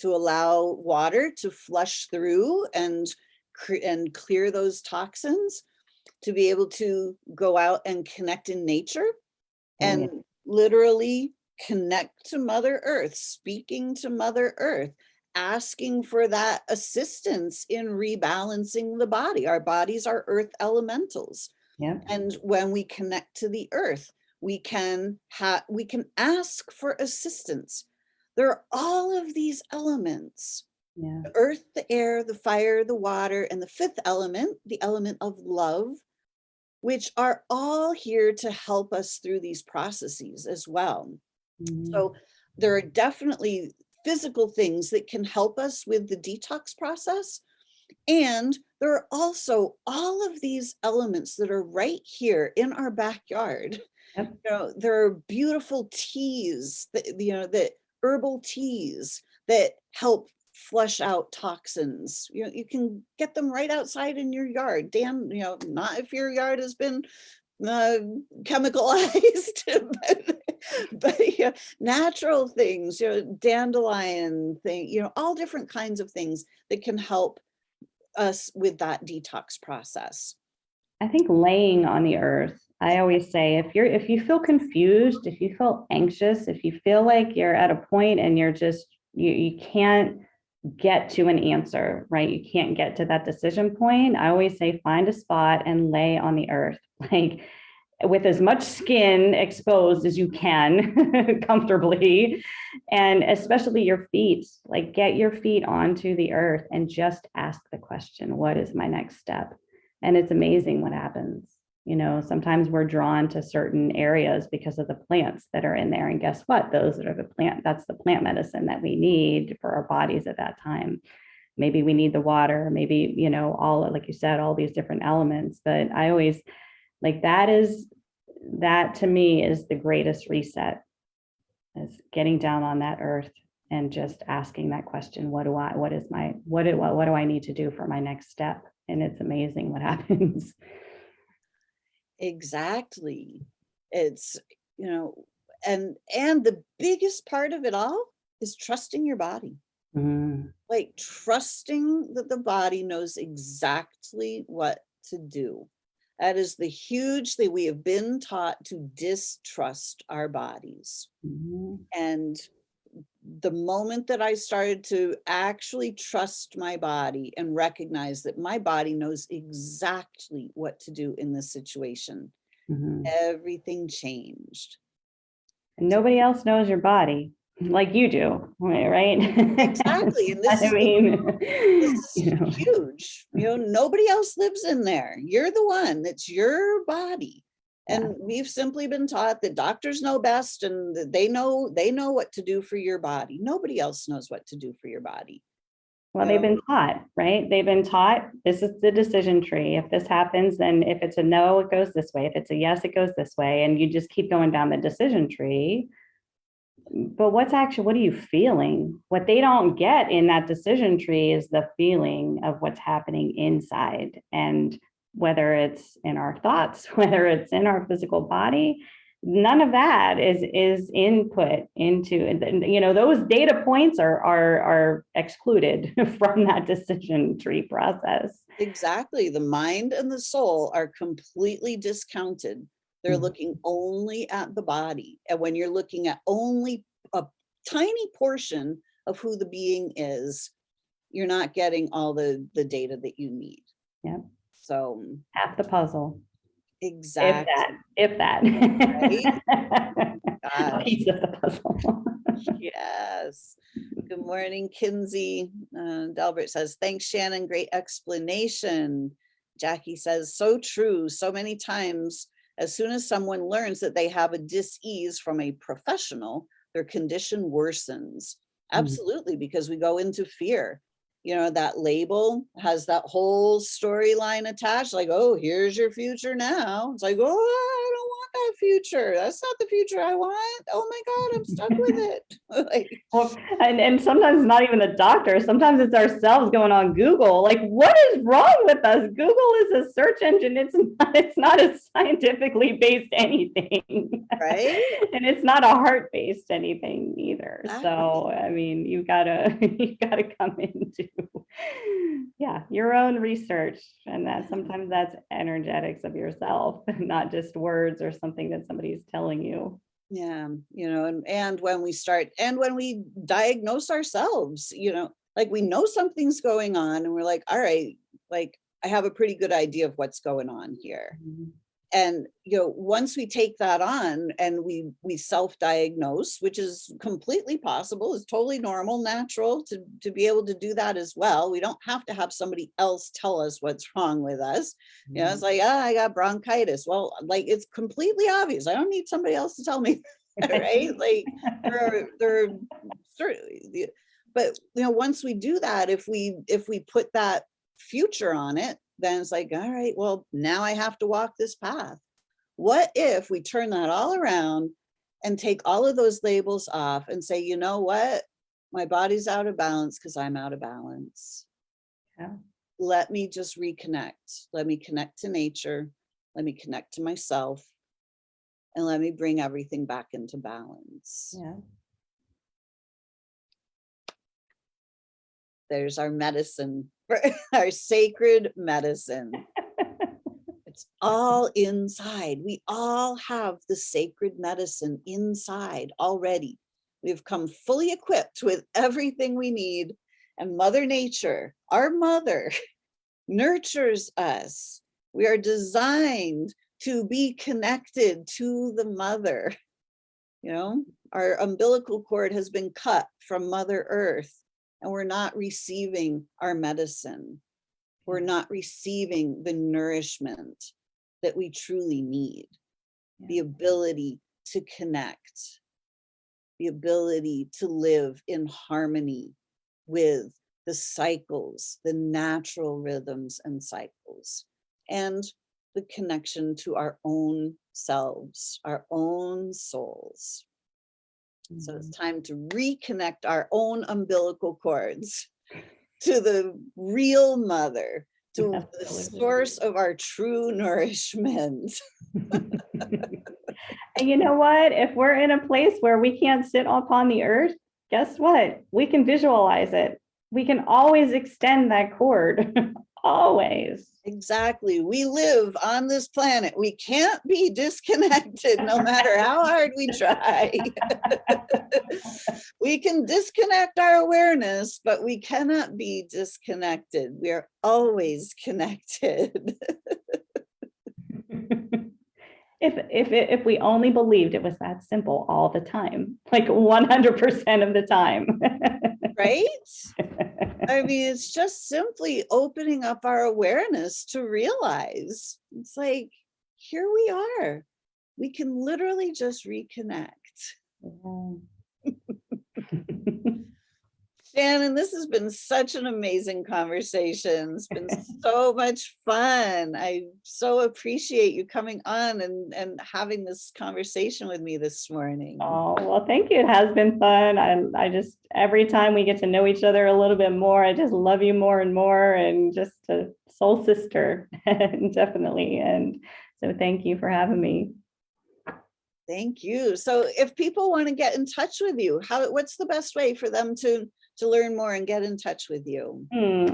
allow water to flush through and clear those toxins, to be able to go out and connect in nature and literally connect to Mother Earth, speaking to Mother Earth, asking for that assistance in rebalancing the body. Our bodies are earth elementals. Yeah. And when we connect to the earth, we can ask for assistance. There are all of these elements. Yeah. The earth, the air, the fire, the water, and the fifth element, the element of love, which are all here to help us through these processes as well. So there are definitely physical things that can help us with the detox process. And there are also all of these elements that are right here in our backyard. Yep. There are beautiful teas that herbal teas that help flush out toxins. You can get them right outside in your yard. Not if your yard has been chemicalized, but natural things, dandelion thing, all different kinds of things that can help us with that detox process. I think laying on the earth, I always say, if you feel confused, if you feel anxious, if you feel like you're at a point and you're just, you can't get to an answer, right? You can't get to that decision point. I always say, find a spot and lay on the earth, like with as much skin exposed as you can comfortably. And especially your feet, like get your feet onto the earth and just ask the question, what is my next step? And it's amazing what happens. Sometimes we're drawn to certain areas because of the plants that are in there. And guess what? That's the plant medicine that we need for our bodies at that time. Maybe we need the water, maybe, all, like you said, all these different elements. But I always, like, that to me is the greatest reset, is getting down on that earth and just asking that question, what do I need to do for my next step? And it's amazing what happens. Exactly. It's, and the biggest part of it all is trusting your body. Like trusting that the body knows exactly what to do. That is the huge thing. We have been taught to distrust our bodies. And the moment that I started to actually trust my body and recognize that my body knows exactly what to do in this situation, everything changed. And nobody else knows your body like you do, right? Exactly. And this is huge. Nobody else lives in there. You're the one. It's your body. And we've simply been taught that doctors know best and that they know what to do for your body. Nobody else knows what to do for your body. Well, they've been taught, right? They've been taught, this is the decision tree. If this happens, then if it's a no, it goes this way. If it's a yes, it goes this way. And you just keep going down the decision tree. But what are you feeling? What they don't get in that decision tree is the feeling of what's happening inside. And whether it's in our thoughts, whether it's in our physical body, none of that is input into, those data points are excluded from that decision tree process. Exactly. The mind and the soul are completely discounted. They're looking only at the body. And when you're looking at only a tiny portion of who the being is, you're not getting all the data that you need. Yeah. So half the puzzle. Exactly. If that. Right? A Gosh. piece of the puzzle. Yes. Good morning, Kinsey. Delbert says, thanks, Shannon. Great explanation. Jackie says, so true. So many times, as soon as someone learns that they have a dis-ease from a professional, their condition worsens. Absolutely, because we go into fear. You know, that label has that whole storyline attached, like, oh, here's your future now. It's like, oh, I don't want that future. That's not the future I want. Oh my God, I'm stuck with it. Like, Well, and sometimes it's not even the doctor. Sometimes it's ourselves going on Google. Like, what is wrong with us? Google is a search engine. It's not a scientifically based anything. right? And it's not a heart-based anything either. Exactly. So, I mean, you gotta come into, yeah, your own research. And that sometimes that's energetics of yourself, not just words or something that somebody's telling you. Yeah, you know, and when we diagnose ourselves, you know, like we know something's going on and we're like, all right, like I have a pretty good idea of what's going on here. And, you know, once we take that on and we self-diagnose, which is completely possible, it's totally normal, natural to be able to do that as well. We don't have to have somebody else tell us what's wrong with us. You know, it's like, I got bronchitis. Well, like, it's completely obvious. I don't need somebody else to tell me, right? Like, there are certainly, but, you know, once we do that, if we put that future on it, then it's like, all right, well, now I have to walk this path. What if we turn that all around and take all of those labels off and say, you know what? My body's out of balance because I'm out of balance. Yeah. Let me just reconnect. Let me connect to nature. Let me connect to myself. And let me bring everything back into balance. Yeah. There's our medicine, our sacred medicine. It's all inside. We all have the sacred medicine inside already. We've come fully equipped with everything we need. And Mother Nature, our mother, nurtures us. We are designed to be connected to the mother. You know, our umbilical cord has been cut from Mother Earth, and we're not receiving our medicine. We're not receiving the nourishment that we truly need. The ability to connect, the ability to live in harmony with the cycles, the natural rhythms and cycles, and the connection to our own selves, our own souls. So it's time to reconnect our own umbilical cords to the real mother, to the source of our true nourishment. And you know what? If we're in a place where we can't sit upon the earth, guess what? We can visualize it. We can always extend that cord. Always. Exactly. We live on this planet. We can't be disconnected no matter how hard we try. We can disconnect our awareness, but we cannot be disconnected. We are always connected. If we only believed it was that simple all the time, like 100% of the time. Right? I mean, it's just simply opening up our awareness to realize it's like, here we are. We can literally just reconnect. Shannon, this has been such an amazing conversation. It's been so much fun. I so appreciate you coming on and having this conversation with me this morning. Oh, well, thank you. It has been fun. I just, every time we get to know each other a little bit more, I just love you more and more, and just a soul sister, definitely. And so thank you for having me. Thank you. So if people want to get in touch with you, what's the best way for them to learn more and get in touch with you?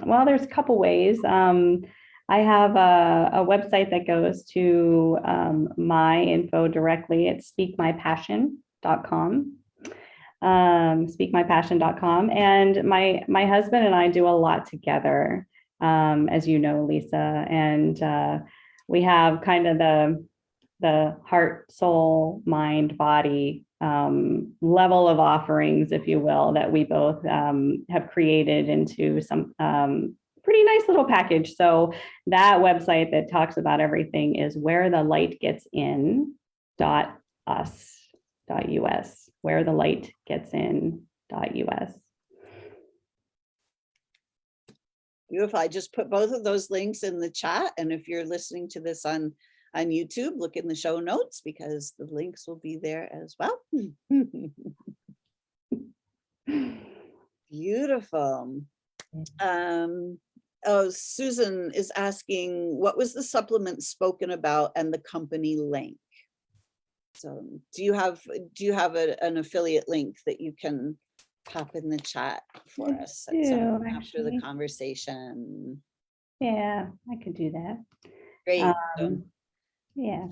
Well, there's a couple ways. I have a website that goes to my info directly. It's speakmypassion.com. Speakmypassion.com. And my husband and I do a lot together, as you know, Lisa. And we have kind of the heart, soul, mind, body level of offerings, if you will, that we both have created into some pretty nice little package. So that website that talks about everything is wherethelightgetsin.us.us, wherethelightgetsin.us. Beautiful. I just put both of those links in the chat. And if you're listening to this on YouTube, look in the show notes because the links will be there as well. Beautiful. Oh, Susan is asking, what was the supplement spoken about and the company link? So do you have an affiliate link that you can pop in the chat for us after the conversation? Yeah, I could do that. Great. Yeah.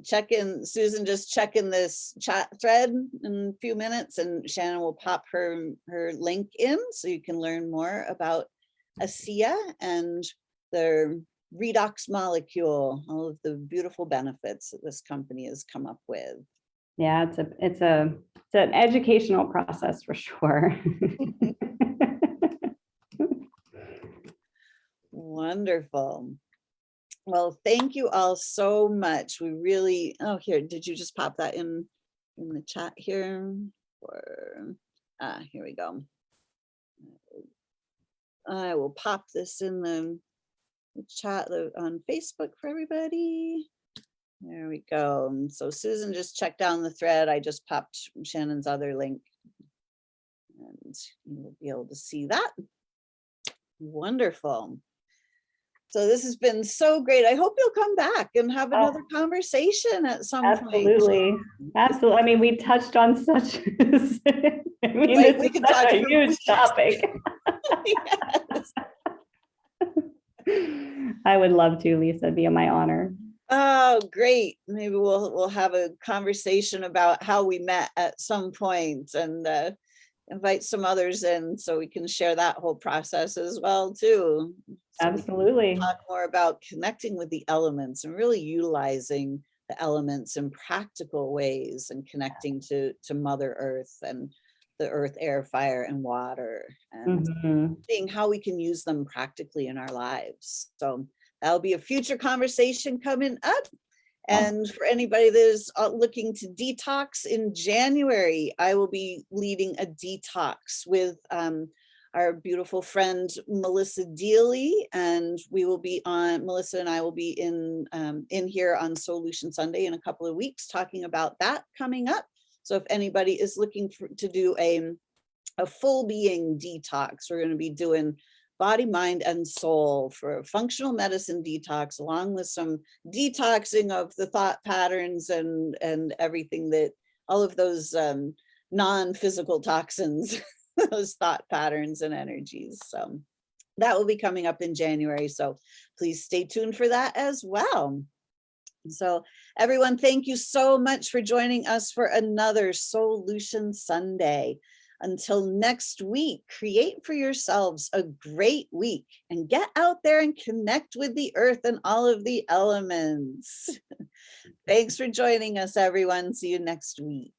Check in, Susan, just check in this chat thread in a few minutes and Shannon will pop her link in so you can learn more about Asea and the redox molecule, all of the beautiful benefits that this company has come up with. Yeah, it's an educational process for sure. Wonderful. Well, thank you all so much. We really, oh, here, did you just pop that in the chat here? Or, here we go. I will pop this in the chat on Facebook for everybody. There we go. So Susan just checked down the thread. I just popped Shannon's other link and you'll be able to see that. Wonderful. So this has been so great. I hope you'll come back and have another conversation at some point. Absolutely. I mean, we touched on such, We could talk a huge topic. Yes. I would love to, Lisa, it'd be my honor. Oh, great. Maybe we'll have a conversation about how we met at some point and invite some others in so we can share that whole process as well too. So absolutely. Talk more about connecting with the elements and really utilizing the elements in practical ways and connecting to Mother Earth and the earth, air, fire, and water, and seeing how we can use them practically in our lives. So that'll be a future conversation coming up. And for anybody that is looking to detox in January, I will be leading a detox with our beautiful friend, Melissa Dealey, and we will be on, Melissa and I will be in here on Solution Sunday in a couple of weeks talking about that coming up. So if anybody is looking to do a full being detox, we're going to be doing body, mind, and soul for a functional medicine detox, along with some detoxing of the thought patterns and everything that, all of those non-physical toxins, those thought patterns and energies. So that will be coming up in January. So please stay tuned for that as well. So everyone, thank you so much for joining us for another Solution Sunday. Until next week, create for yourselves a great week and get out there and connect with the earth and all of the elements. Thanks for joining us, everyone. See you next week.